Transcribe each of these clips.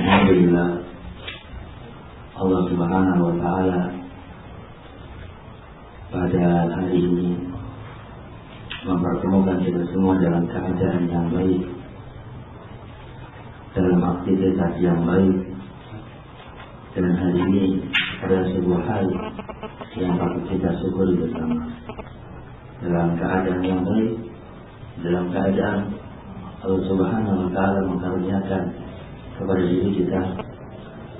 Alhamdulillah, Allah Subhanahu wa Ta'ala pada hari ini mempertemukan kita semua dalam keadaan yang baik, dalam aktivitas yang baik. Dan hari ini adalah sebuah hal yang patut kita syukuri bersama. Dalam keadaan yang baik, dalam keadaan Allah Subhanahu wa Ta'ala mengaruniakan kepada diri kita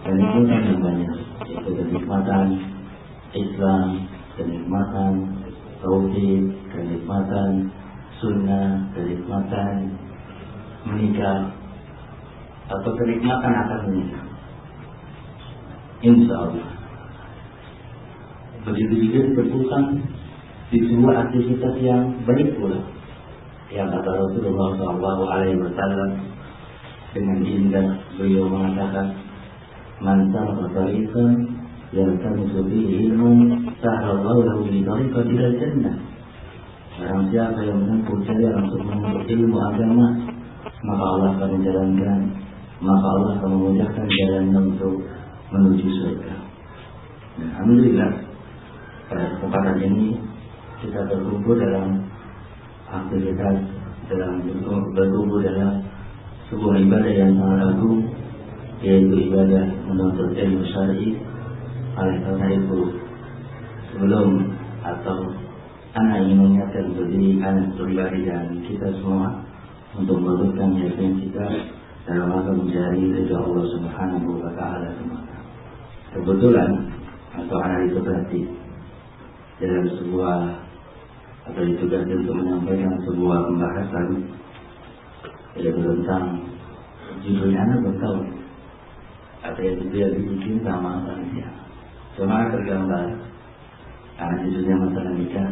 kenikmatan yang banyak, yaitu kenikmatan Islam, kenikmatan tauhid, kenikmatan sunnah, kenikmatan menikah, atau kenikmatan akan menikah. Insya Allah. Begitu juga diperlukan di sebuah aktivitas yang baik pula, yang kata Rasulullah SAW dengan indah beliau mengatakan, "Man salaka tariqan yaltamisu fihi ilman sahhalallahu lahu bihi tariqan ilal jannah." Barang siapa yang menempuh jalan untuk menuntut ilmu agama, maka Allah akan menjalankan, maka Allah akan memudahkan jalan untuk menuju surga. Alhamdulillah, pada kesempatan ini kita berkumpul dalam aktivitas, dalam berkumpul dalam sebuah ibadah yang sangat agung, yaitu ibadah menuntut ilmu syar'i. Oleh karena itu, sebelum atau anak ingin mengingatkan diri anak pribadi dan kita semua untuk merebutkan yakin kita dalam rangka mencari ridha Allah Subhanahu wa Ta'ala semata. Kebetulan atau anak itu berarti dalam sebuah atau ditugaskan untuk menyampaikan sebuah pembahasan yaitu tentang judulnya anak bertahu atau yang tidak dibikin sama manusia. Cuma tergambar anak judulnya masalah nikah,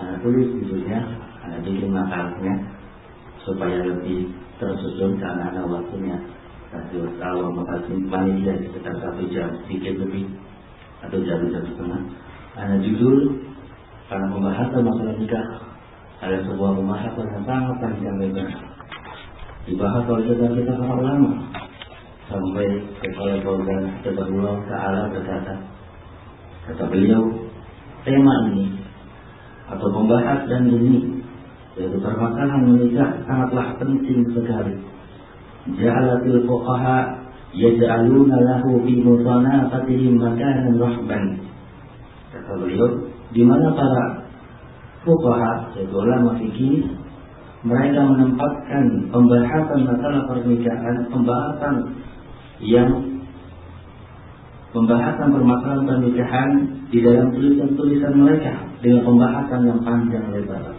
anak tulis judulnya, anak bikin makalahnya supaya lebih tersusun karena ada waktunya. Kasih tahu makasih panitia sekitar 1 jam sedikit lebih atau jam-jam setengah. Anak judul karena pembahasan masalah nikah ada sebuah pembahasan yang sangat panjang lebar, dibahas oleh kita para ulama sampai kepada program Subhanallah Ta'ala berkata, kata beliau, tema ini atau pembahasan ini yaitu permasalahan menikah sangatlah penting sekali. Ja'alatil fuqaha yaj'aluna lahu fi mutanaqatihim makanan rahban. Kata beliau, di mana para fuqaha yaitu ulama fikih mereka menempatkan pembahasan masalah pernikahan, pembahasan permasalahan pernikahan di dalam tulisan-tulisan mereka dengan pembahasan yang panjang lebar.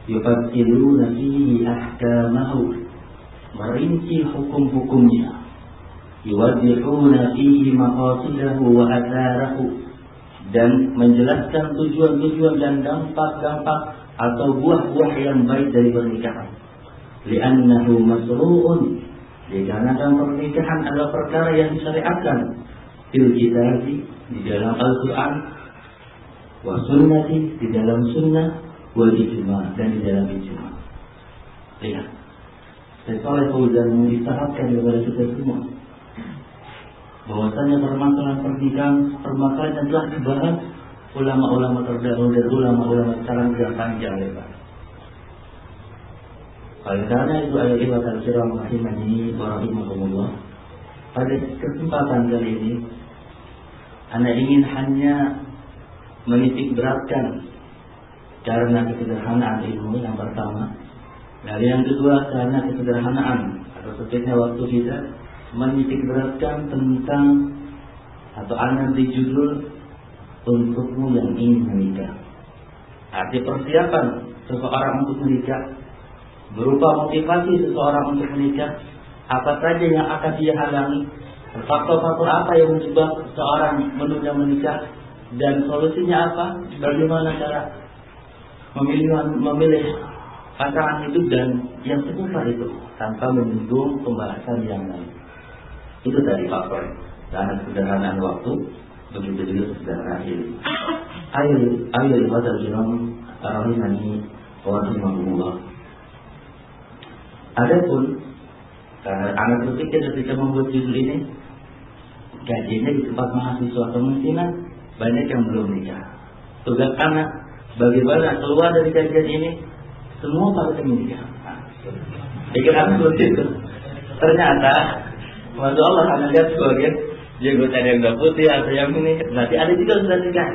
Yufasiluna fihi ahkamahu, merinci hukum-hukumnya. Yuwadihuna fihi maqasidahu wa atharahu, dan menjelaskan tujuan-tujuan dan dampak-dampak atau buah-buah yang baik dari pernikahan. Li'annahu masru'un, dikarenakan pernikahan adalah perkara yang disyariatkan fil kitabi, di dalam Al-Quran, wa sunnati, di dalam sunnah, wal ijma', dan di dalam ijma'. Lihat, Syekh Shalih Fauzan mengisyaratkan kepada kita semua bahwasanya permasalahan pernikahan, permasalahan yang telah dibahas ulama-ulama terdahulu dan ulama-ulama sekarang sudah panjang lebar. Oleh karena itu, ayat ibadah al-kiram rahimani wa rahimahumullah, pada kesempatan kali ini Anda ingin hanya menitik beratkan karena kesederhanaan ilmu yang pertama, dan yang kedua karena kesederhanaan atau sempitnya waktu kita, menitik beratkan tentang atau Anda di judul untukmu yang ingin menikah. Arti persiapan seseorang untuk menikah berupa motivasi seseorang untuk menikah, apa saja yang akan dia halangi, faktor-faktor apa yang menyebab seseorang menunda menikah, dan solusinya apa, bagaimana cara memilih pasangan itu dan yang seputar itu tanpa menyinggung pembahasan yang lain. Itu dari faktor karena kesederhanaan waktu, begitu juga sederhana ilmu. Ayo ibadah jiran rahimani wa rahimahumullah. Adapun Karena anak berpikir ketika membuat judul ini, gajinya di tempat mahasiswa kemungkinan banyak yang belum nikah. Tugas anak bagaimana keluar dari kajian ini, semua pada menikah. Pikir anak seperti itu. Ternyata, masya Allah, anak lihat sebagian jenggotan yang udah putih atau yang ini, berarti ada juga sudah nikah.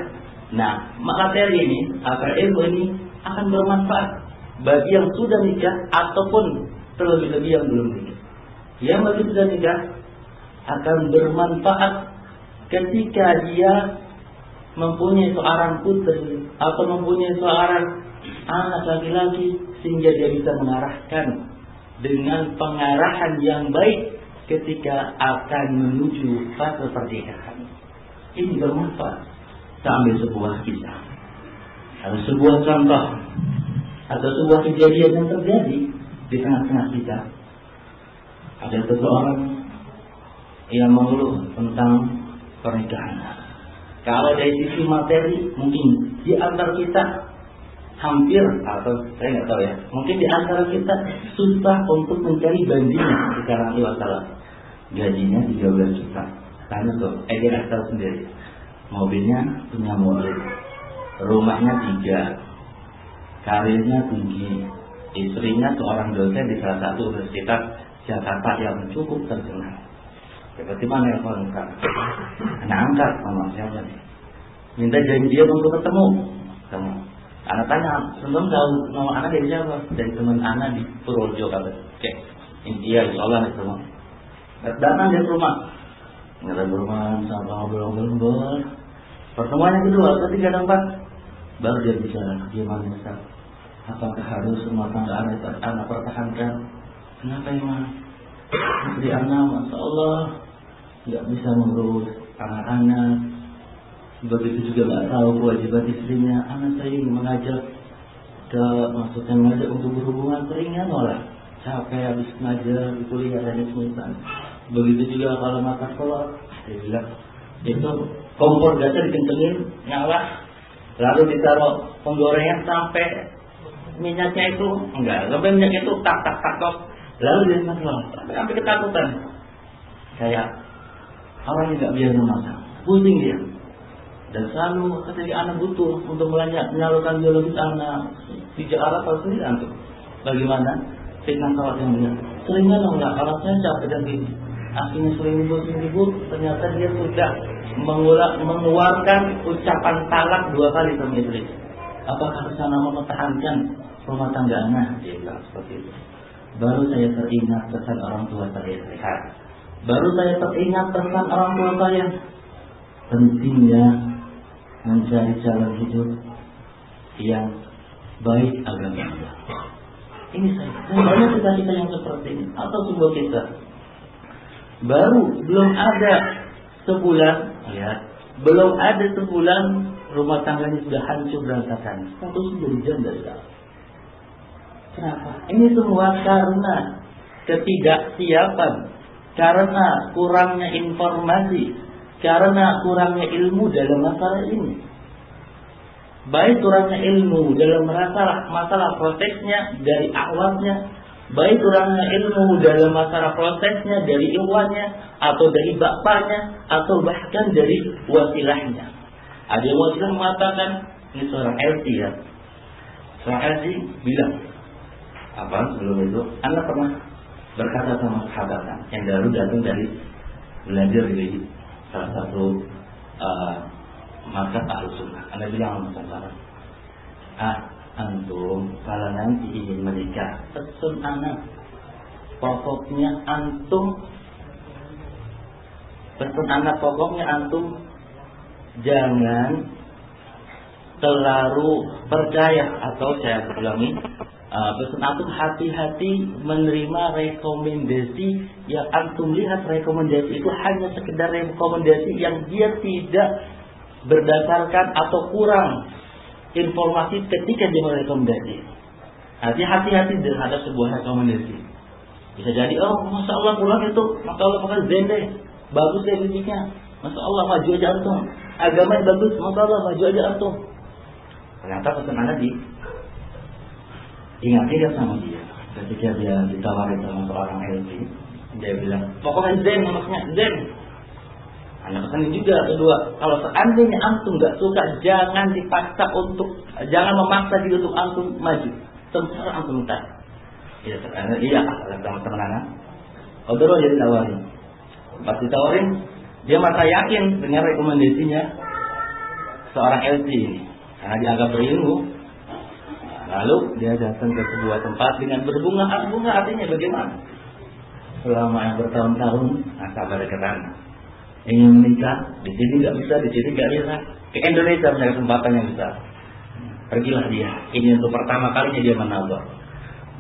Nah, materi ini atau ilmu ini akan bermanfaat bagi yang sudah nikah ataupun terlebih-lebih yang belum nikah. Yang bagi sudah nikah akan bermanfaat ketika dia mempunyai seorang putri atau mempunyai seorang anak laki-laki, sehingga dia bisa mengarahkan dengan pengarahan yang baik ketika akan menuju fase pernikahan. Ini bermanfaat. Kita ambil sebuah kisah atau sebuah contoh atau sebuah kejadian yang terjadi di tengah-tengah kita. Ada seseorang yang mengeluh tentang pernikahan. Kalau dari sisi materi, mungkin di antara kita hampir, atau saya nggak tahu ya, mungkin di antara kita susah untuk mencari bandingnya sekarang ini. Masalah gajinya 13 juta, tanya tuh, dia tahu sendiri. Mobilnya punya mobil, rumahnya 3, karirnya tinggi, istrinya seorang dosen di salah satu universitas Jakarta yang cukup terkenal. Tiba-tiba nelfon kan, anak angkat sama siapa nih, minta janji dia untuk ketemu. Anak tanya, sebelum tahu nama anak dari siapa? Dari teman anak di Purworejo kata. Oke, iya, insya Allah nih semua. Datang dia ke rumah, nggak rumah sama ngobrol-ngobrol. Pertemuan yang kedua, ketiga dan 4, baru dia bicara, gimana Ustaz? Apakah harus rumah tangga anak pertahankan? Kenapa emang? Istri anak, masya Allah, nggak bisa mengurus anak-anak. Begitu juga nggak tahu kewajiban istrinya. Anak saya ingin mengajak maksudnya mengajak untuk berhubungan, seringnya nolak. Capek habis ngajar di kuliah dan semisal. Begitu juga kalau makan kolor, dia bilang itu kompor gasnya dikencengin, nyala, lalu ditaruh penggorengan sampai minyaknya itu sampai minyak itu tak lalu dia sampai ketakutan, kayak orang yang nggak biasa masak, pusing dia. Dan selalu ketika anak butuh untuk menyalurkan biologis anak di Jakarta atau sendiri antum, bagaimana fitnah kawat yang dia seringnya nolak, alatnya capek dan gini. Akhirnya sering ribut, ternyata dia sudah mengeluarkan ucapan talak 2 kali sama istri. Apakah sana mempertahankan rumah tangga anak? Dia bilang seperti itu. Baru saya teringat pesan orang tua saya sehat. Baru saya teringat pesan orang tua saya, pentingnya mencari jalan hidup yang baik agama Allah. Ini saya. Banyak kita yang seperti ini atau sebuah kisah. Baru belum ada sebulan, lihat, belum ada sebulan rumah tangganya sudah hancur berantakan. Status jadi janda sekarang. Kenapa? Ini semua karena ketidaksiapan, karena kurangnya informasi, karena kurangnya ilmu dalam masalah ini. Baik kurangnya ilmu dalam masalah prosesnya dari awalnya, baik kurangnya ilmu dalam masalah prosesnya dari ikhwannya atau dari bapaknya atau bahkan dari wasilahnya. Ada yang wasilah mengatakan, ini seorang LT ya, seorang LT bilang apa sebelum itu, Anda pernah berkata sama sahabatnya yang baru datang dari belajar di salah satu markas Ahlus Sunnah. Anda bilang sama sahabat, antum kalau nanti ingin menikah, pesun anak, pokoknya antum jangan terlalu percaya, atau saya ulangi, pesan antum hati-hati menerima rekomendasi yang antum lihat rekomendasi itu hanya sekedar rekomendasi yang dia tidak berdasarkan atau kurang informasi ketika dia merekomendasi. Hati-hati terhadap sebuah rekomendasi. Bisa jadi, masya Allah pulang itu, masya Allah pakai zende, bagus deh fisiknya, masya Allah maju aja antum, agamanya bagus, masya Allah maju aja antum. Ternyata pesan anak ingat sama dia ketika dia ditawarin sama seorang LP, Dia bilang, pokoknya zen, maksudnya zen. Anak pesan juga kedua, kalau seandainya antum nggak suka, jangan dipaksa jangan memaksa dia untuk antum maju. Sementara antum minta. Iya, teman-teman anak. Obrolan dia ditawarin. Pas ditawarin, dia merasa yakin dengan rekomendasinya seorang LC ini, karena dianggap berilmu. Lalu dia datang ke sebuah tempat dengan berbunga-bunga, artinya bagaimana? Selama yang bertahun-tahun, sabar ke sana. Ingin menikah, di sini nggak bisa, di sini nggak bisa. Ke Indonesia punya kesempatan yang besar. Pergilah dia. Ini untuk pertama kalinya dia menabur.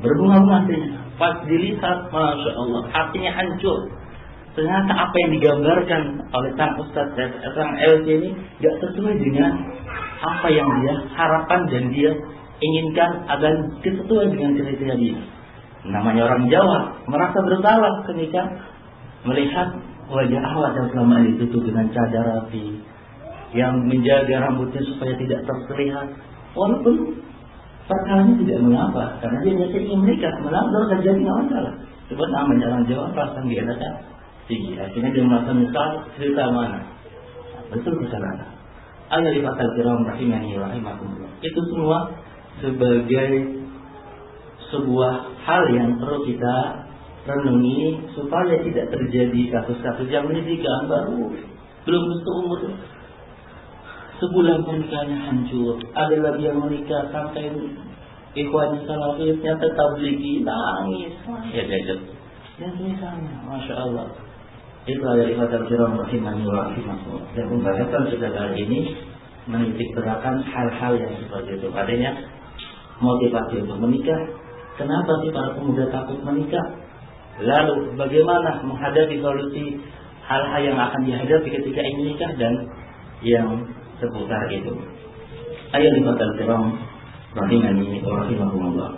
Berbunga-bunga hatinya. Pas dilihat, masya Allah, hatinya hancur. Ternyata apa yang digambarkan oleh sang Ustaz, sang LC ini nggak sesuai dengan apa yang dia harapkan dan dia inginkan agar sesuai dengan kriteria dia. Namanya orang Jawa merasa bersalah ketika melihat wajah awak yang selama ini ditutup dengan cadar rapi, yang menjaga rambutnya supaya tidak terlihat. Walaupun perkaranya tidak mengapa, karena dia hanya ingin menikah, melanggar terjadi nggak masalah. Sebab namanya orang Jawa perasaan dia enakan tinggi. Akhirnya dia merasa misal cerita mana. Betul kesalahan. Ayat fatal kiram rahimani rahimakumullah. Itu semua sebagai sebuah hal yang perlu kita renungi supaya tidak terjadi kasus-kasus yang menyedihkan. Baru belum seumur sebulan pernikahannya hancur. Ada lagi yang menikah sampai ikhwan salafisnya tetap tablighi nangis. Ya jajan. Dan misalnya, masya Allah. Itu ada di fatal kiram rahimani rahimakumullah. Dan pembahasan kita kali ini menitik beratkan hal-hal yang seperti itu. Artinya motivasi untuk menikah. Kenapa sih para pemuda takut menikah? Lalu bagaimana menghadapi solusi hal-hal yang akan dihadapi ketika ingin menikah dan yang seputar itu. Ayo lihat al-kiram rahimani wa rahimakumullah.